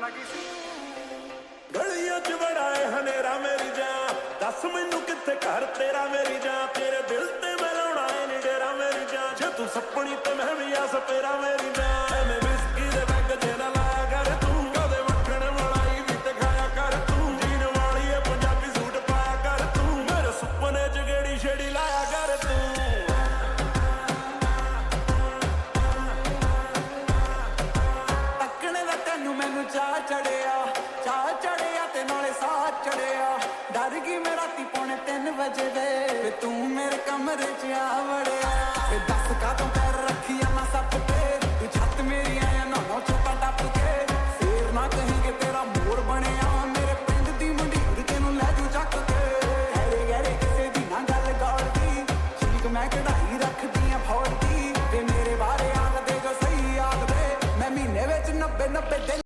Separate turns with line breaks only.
ਲੱਗੀ ਸੀ।
ਗਲੀਆਂ 'ਚ ਬੜਾ ਏ ਹਨੇਰਾ ਮੇਰੀ ਜਾਨ, ਦੱਸ ਮੈਨੂੰ ਕਿੱਥੇ ਘਰ ਤੇਰਾ ਮੇਰੀ ਜਾਨ। ਤੇਰੇ ਦਿਲ ਤੇ ਮੈਂ ਲਾਉਣਾ ਏ ਨੀ ਡੇਰਾ ਮੇਰੀ ਜਾਨ, ਜੇ ਤੂੰ ਸੱਪਣੀ ਤੇ ਮੈਂ ਵੀ ਆ ਸਪੇਰਾ ਮੇਰੀ ਜਾਨ। ਐਵੇਂ ਵਿਸਕੀ ਦੇ ਬੈਗ 'ਚ ਨਾ ਲਾਇਆ ਕਰ ਤੂੰ, ਕਦੇ ਮੱਖਣ ਮਲਾਈ ਵੀ ਤੇ ਖਾਇਆ ਕਰ ਤੂੰ। ਜੀਨ ਵਾਲੀ ਏ ਪੰਜਾਬੀ ਸੂਟ ਪਾਇਆ ਕਰ ਤੂੰ, ਮੇਰੇ ਸੁਪਨੇ 'ਚ ਗੇੜੀ ਛੇੜੀ ਲਾਇਆ ਕਰ ਤੂੰ।
ਮੈਨੂੰ ਚਾਹ ਚੜਿਆ ਤੇ ਨਾਲੇ ਸਾਹ ਚੜਿਆ। ਡਰ ਗਈ ਮੈਂ ਰਾਤੀ 2:45 ਵਜੇ ਦੇ, ਤੂੰ ਮੇਰੇ ਕਮਰੇ 'ਚ ਆ ਵੜਿਆ। ਦੱਸ ਕਾਹਤੋਂ ਪੈਰ ਰੱਖੀ ਆ ਨਾ ਸੱਪ ਤੇ, ਤੂੰ ਛੱਤ ਮੇਰੀ ਆਇਆ